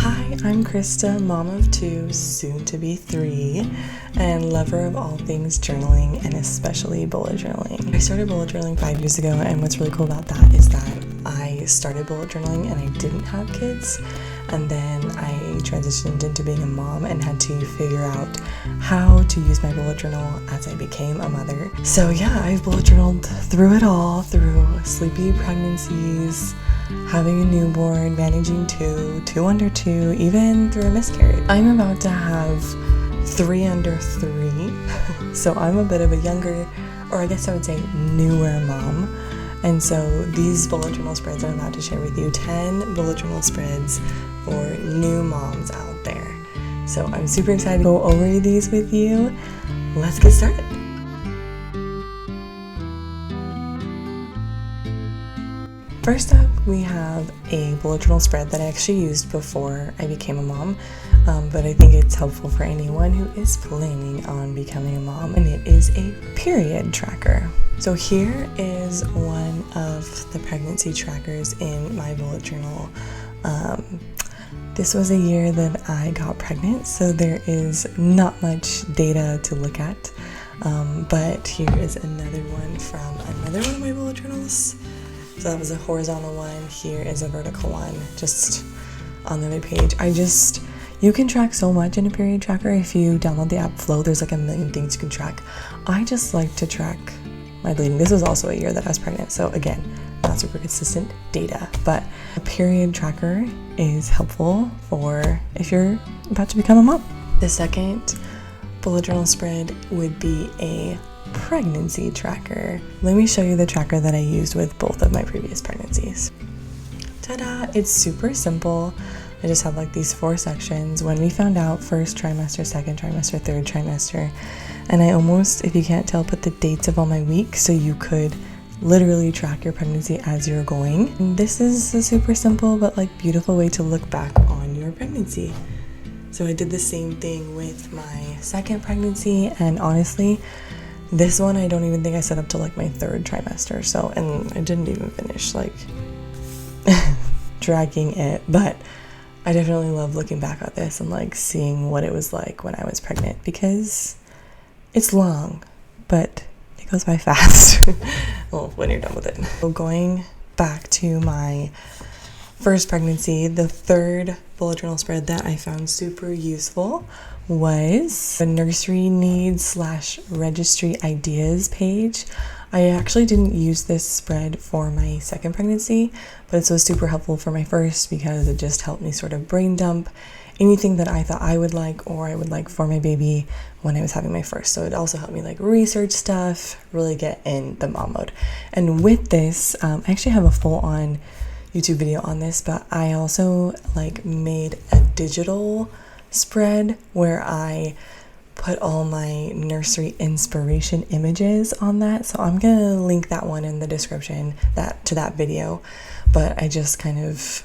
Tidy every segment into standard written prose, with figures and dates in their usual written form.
Hi, I'm Krista, mom of two, soon to be three, and lover of all things journaling and especially bullet journaling. I started bullet journaling 5 years ago, and what's really cool about that is that I started bullet journaling and I didn't have kids, and then I transitioned into being a mom and had to figure out how to use my bullet journal as I became a mother. So yeah, I've bullet journaled through it all, through sleepy pregnancies, having a newborn, managing two under two, even through a miscarriage. I'm about to have 3 under 3, so I'm a bit of a younger, or I guess I would say newer mom. And so these bullet journal spreads I'm about to share with you, 10 bullet journal spreads for new moms out there. So I'm super excited to go over these with you. Let's get started. First up, we have a bullet journal spread that I actually used before I became a mom, but I think it's helpful for anyone who is planning on becoming a mom, and it is a period tracker. So here is one of the pregnancy trackers in my bullet journal. This was a year that I got pregnant, so there is not much data to look at, but here is another one from another one of my bullet journals. So that was a horizontal one. Here is a vertical one, just on the other page. You can track so much in a period tracker. If you download the app Flow, there's like a million things you can track. I just like to track my bleeding. This was also a year that I was pregnant, so again, not super consistent data, but a period tracker is helpful for if you're about to become a mom. The second bullet journal spread would be a pregnancy tracker. Let me show you the tracker that I used with both of my previous pregnancies. Ta-da! It's super simple. I just have like these 4 sections. When we found out, first trimester, second trimester, third trimester, and I almost, if you can't tell, put the dates of all my weeks so you could literally track your pregnancy as you're going. And this is a super simple but like beautiful way to look back on your pregnancy. So I did the same thing with my second pregnancy, and honestly, this one I don't even think I set up to like my 3rd trimester. So, and I didn't even finish like tracking it, but I definitely love looking back at this and like seeing what it was like when I was pregnant, because it's long, but it goes by fast. Well, when you're done with it. So going back to my first pregnancy, the 3rd bullet journal spread that I found super useful was the Nursery needs/registry ideas page. I actually didn't use this spread for my second pregnancy, but it was super helpful for my first because it just helped me sort of brain dump anything that I thought I would like or I would like for my baby when I was having my first. So it also helped me like research stuff, really get in the mom mode. And with this, I actually have a full-on YouTube video on this, but I also like made a digital spread where I put all my nursery inspiration images on that. So I'm gonna link that one in the description to that video. But I just kind of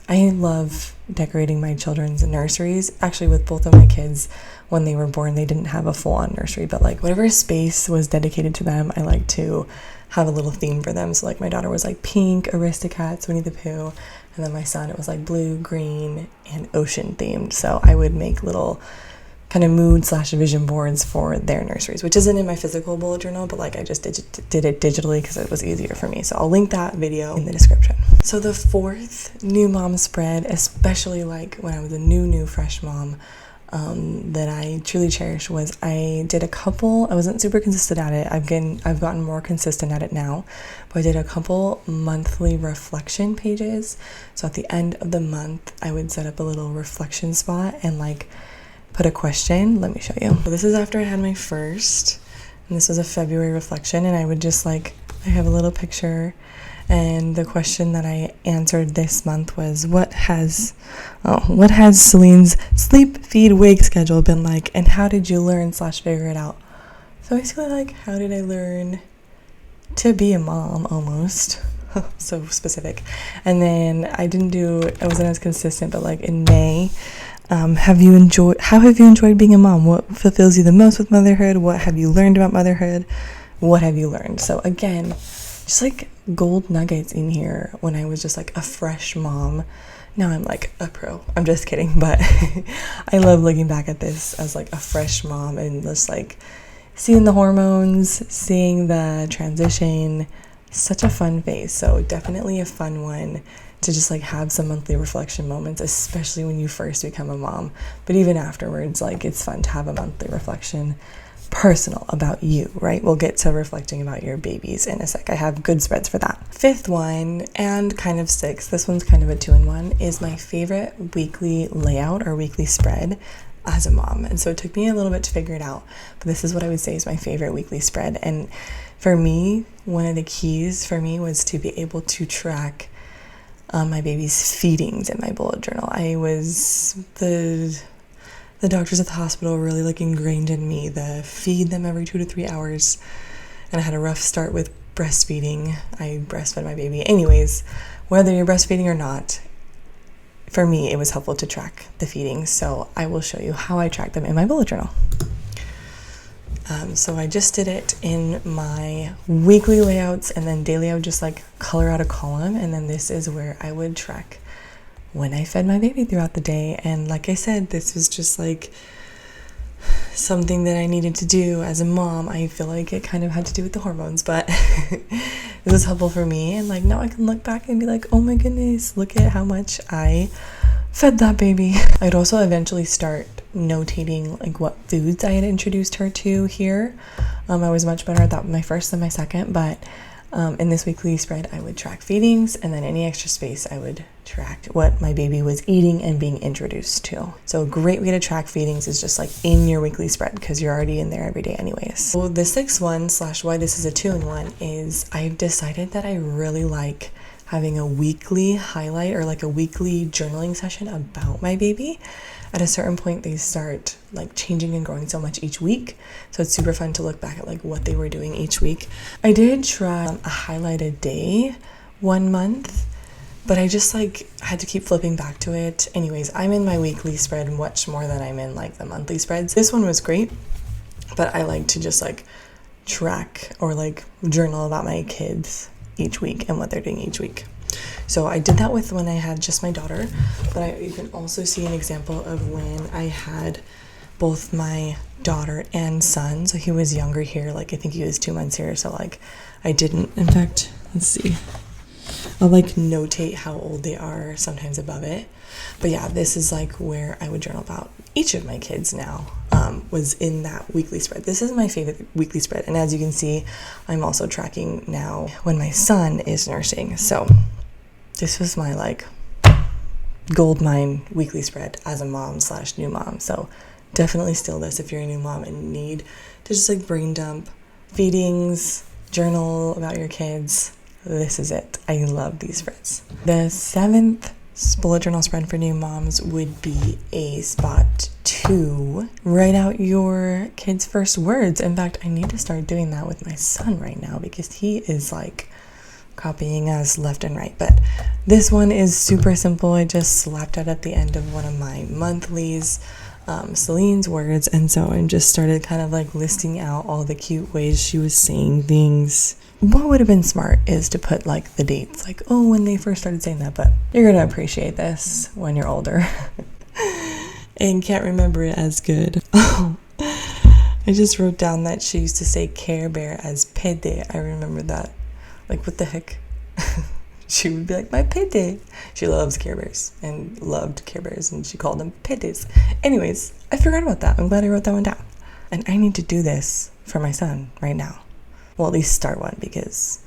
I love decorating my children's nurseries. Actually, with both of my kids, when they were born, they didn't have a full-on nursery, but like whatever space was dedicated to them, I like to have a little theme for them. So like my daughter was like pink, Aristocats, Winnie the Pooh, and then my son, it was like blue, green, and ocean themed. So I would make little kind of mood/vision boards for their nurseries, which isn't in my physical bullet journal, but like I just did it digitally because it was easier for me. So I'll link that video in the description. So the 4th new mom spread, especially like when I was a new fresh mom, that I truly cherished was I did a couple. I wasn't super consistent at it. I've gotten more consistent at it now, but I did a couple monthly reflection pages. So at the end of the month, I would set up a little reflection spot and like put a question. Let me show you. So this is after I had my first, and this was a February reflection, and I would just like, I have a little picture, and the question that I answered this month was, what has Celine's sleep, feed, wake schedule been like, and how did you learn/figure it out? So basically like, how did I learn to be a mom almost? So specific. And then I wasn't as consistent, but like in May, how have you enjoyed being a mom? What fulfills you the most with motherhood? What have you learned about motherhood? What have you learned? So again, just like gold nuggets in here when I was just like a fresh mom now I'm like a pro. I'm just kidding, but I love looking back at this as like a fresh mom and just like seeing the hormones, seeing the transition. Such a fun phase. So definitely a fun one to just like have some monthly reflection moments, especially when you first become a mom. But even afterwards, like it's fun to have a monthly reflection, personal, about you, right? We'll get to reflecting about your babies in a sec. I have good spreads for that. Fifth one, and kind of sixth, this one's kind of a 2-in-1, is my favorite weekly layout or weekly spread as a mom. And so it took me a little bit to figure it out, but this is what I would say is my favorite weekly spread. And for me, one of the keys for me was to be able to track my baby's feedings in my bullet journal. The doctors at the hospital really like ingrained in me the feed them every 2 to 3 hours. And I had a rough start with breastfeeding. I breastfed my baby. Anyways, whether you're breastfeeding or not, for me, it was helpful to track the feedings. So I will show you how I track them in my bullet journal. So I just did it in my weekly layouts, and then daily I would just like color out a column. And then this is where I would track when I fed my baby throughout the day. And like I said, this was just like something that I needed to do as a mom. I feel like it kind of had to do with the hormones, but it was helpful for me. And like now I can look back and be like, oh my goodness, look at how much I fed that baby. I'd also eventually start notating like what foods I had introduced her to here. I was much better at that with my first than my second, but in this weekly spread I would track feedings, and then any extra space I would track what my baby was eating and being introduced to. So a great way to track feedings is just like in your weekly spread, because you're already in there every day anyways. So the sixth one / why this is a 2-in-1 is I've decided that I really like having a weekly highlight or like a weekly journaling session about my baby. At a certain point, they start like changing and growing so much each week. So it's super fun to look back at like what they were doing each week. I did try a highlight a day 1 month, but I just like had to keep flipping back to it. Anyways, I'm in my weekly spread much more than I'm in like the monthly spreads. This one was great, but I like to just like track or like journal about my kids each week and what they're doing each week. So I did that with when I had just my daughter, but you can also see an example of when I had both my daughter and son. So he was younger here, like I think he was 2 months here. So like I didn't, in fact, let's see. I'll like notate how old they are sometimes above it. But yeah, this is like where I would journal about each of my kids now, was in that weekly spread. This is my favorite weekly spread. And as you can see, I'm also tracking now when my son is nursing. So this was my like gold mine weekly spread as a mom / new mom. So definitely steal this if you're a new mom and need to just like brain dump feedings, journal about your kids. This is it. I love these spreads. The 7th bullet journal spread for new moms would be a spot to write out your kids' first words. In fact, I need to start doing that with my son right now because he is like copying us left and right. But this one is super simple. I just slapped it at the end of one of my monthlies, Celine's words, and so I just started kind of like listing out all the cute ways she was saying things. What would have been smart is to put like the dates, like, oh, when they first started saying that, but you're gonna appreciate this when you're older and can't remember it as good. I just wrote down that she used to say Care Bear as pede. I remember that. Like, what the heck? She would be like, my pede. She loves Care Bears and loved Care Bears, and she called them pedes. Anyways, I forgot about that. I'm glad I wrote that one down. And I need to do this for my son right now. Well, at least start one because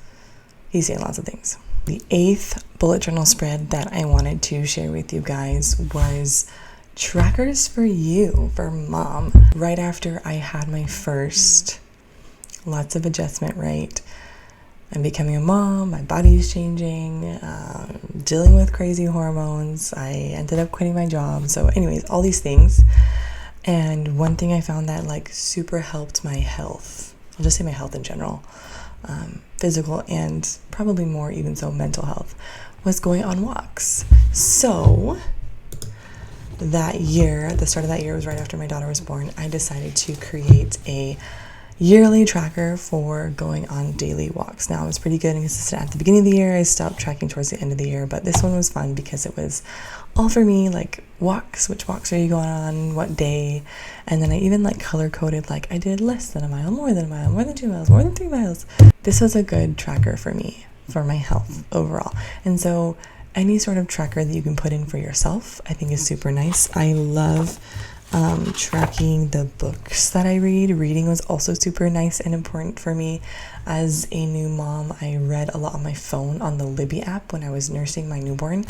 he's saying lots of things. The 8th bullet journal spread that I wanted to share with you guys was trackers for you, for mom. Right after I had my first, lots of adjustment, right? I'm becoming a mom, my body's changing, dealing with crazy hormones. I ended up quitting my job. So anyways, all these things. And one thing I found that like super helped my health, I'll just say my health in general, physical and probably more even so mental health, was going on walks. So that year, the start of that year was right after my daughter was born, I decided to create a yearly tracker for going on daily walks. Now, it was pretty good and consistent at the beginning of the year. I stopped tracking towards the end of the year, but this one was fun because it was all for me, like walks, which walks are you going on, what day, and then I even like color coded, like I did less than a mile, more than a mile, more than 2 miles, more than 3 miles. This was a good tracker for me, for my health overall. And so any sort of tracker that you can put in for yourself, I think is super nice. I love tracking the books that I read. Reading was also super nice and important for me. As a new mom, I read a lot on my phone on the Libby app when I was nursing my newborn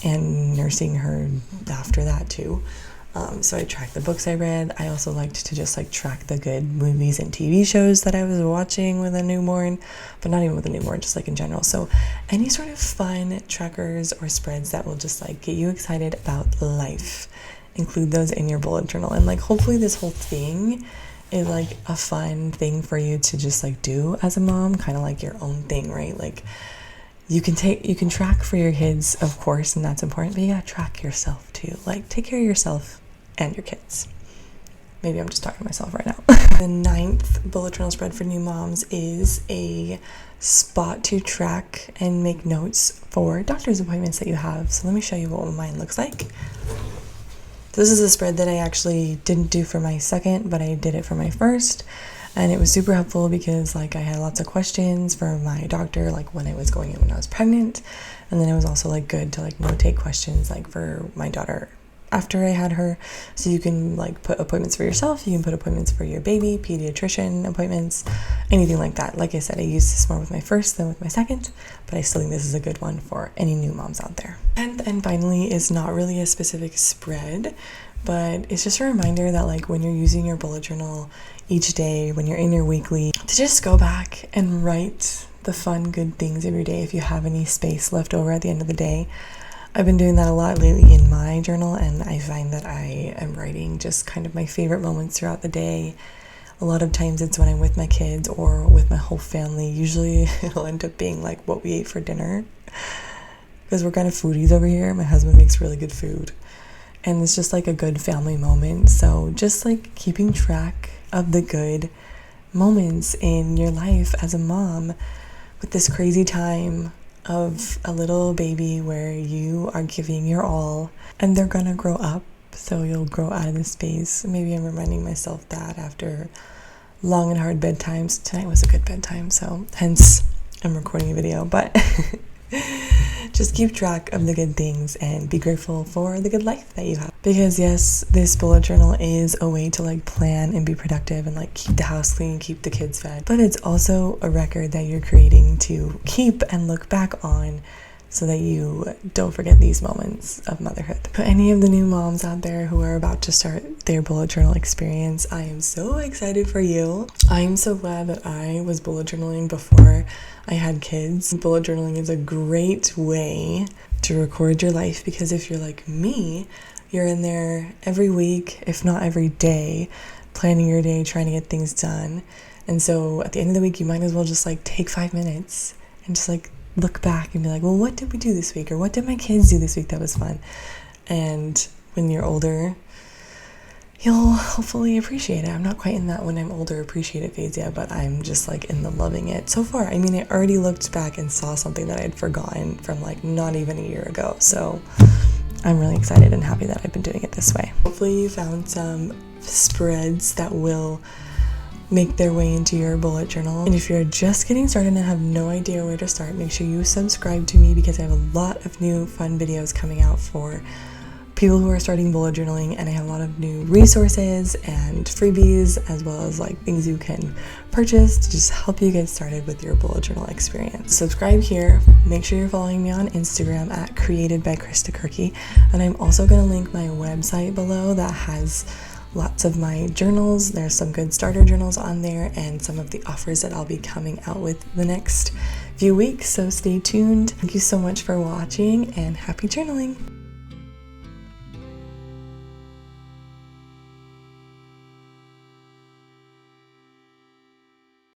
and nursing her after that too. So I tracked the books I read. I also liked to just like track the good movies and TV shows that I was watching with a newborn, but not even with a newborn, just like in general. So any sort of fun trackers or spreads that will just like get you excited about life, include those in your bullet journal. And like hopefully this whole thing is like a fun thing for you to just like do as a mom, kind of like your own thing, right? Like you can track for your kids, of course, and that's important, but you gotta track yourself too. Like take care of yourself and your kids. Maybe I'm just talking to myself right now. The 9th bullet journal spread for new moms is a spot to track and make notes for doctor's appointments that you have. So let me show you what mine looks like. This is a spread that I actually didn't do for my second, but I did it for my first. And it was super helpful because like I had lots of questions for my doctor, like when I was going in when I was pregnant. And then it was also like good to like notate questions like for my daughter after I had her. So you can like put appointments for yourself, you can put appointments for your baby, pediatrician appointments, anything like that. Like I said, I used this more with my first than with my second, but I still think this is a good one for any new moms out there. And finally, is not really a specific spread, but it's just a reminder that like when you're using your bullet journal each day, when you're in your weekly, to just go back and write the fun, good things every day if you have any space left over at the end of the day. I've been doing that a lot lately in my journal, and I find that I am writing just kind of my favorite moments throughout the day. A lot of times it's when I'm with my kids or with my whole family. Usually it'll end up being like what we ate for dinner, because we're kind of foodies over here. My husband makes really good food, and it's just like a good family moment. So just like keeping track of the good moments in your life as a mom with this crazy time of a little baby where you are giving your all, and they're gonna grow up, so you'll grow out of this space. Maybe I'm reminding myself that after long and hard bedtimes. Tonight was a good bedtime, so hence I'm recording a video, but just keep track of the good things and be grateful for the good life that you have. Because yes, this bullet journal is a way to like plan and be productive and like keep the house clean, keep the kids fed, but it's also a record that you're creating to keep and look back on so that you don't forget these moments of motherhood. For any of the new moms out there who are about to start their bullet journal experience, I am so excited for you. I am so glad that I was bullet journaling before I had kids. Bullet journaling is a great way to record your life, because if you're like me, you're in there every week, if not every day, planning your day, trying to get things done. And so at the end of the week, you might as well just like take 5 minutes and just like look back and be like, well, what did we do this week? Or what did my kids do this week that was fun? And when you're older, you'll hopefully appreciate it. I'm not quite in that when I'm older appreciate it phase yet, but I'm just like in the loving it so far. I mean, I already looked back and saw something that I had forgotten from like not even a year ago. So I'm really excited and happy that I've been doing it this way. Hopefully you found some spreads that will make their way into your bullet journal. And if you're just getting started and have no idea where to start, make sure you subscribe to me, because I have a lot of new fun videos coming out for people who are starting bullet journaling, and I have a lot of new resources and freebies, as well as like things you can purchase to just help you get started with your bullet journal experience. Subscribe here. Make sure you're following me on Instagram at Created by Krista Kirky, and I'm also going to link my website below that has lots of my journals. There's some good starter journals on there and some of the offers that I'll be coming out with the next few weeks, so stay tuned. Thank you so much for watching, and happy journaling.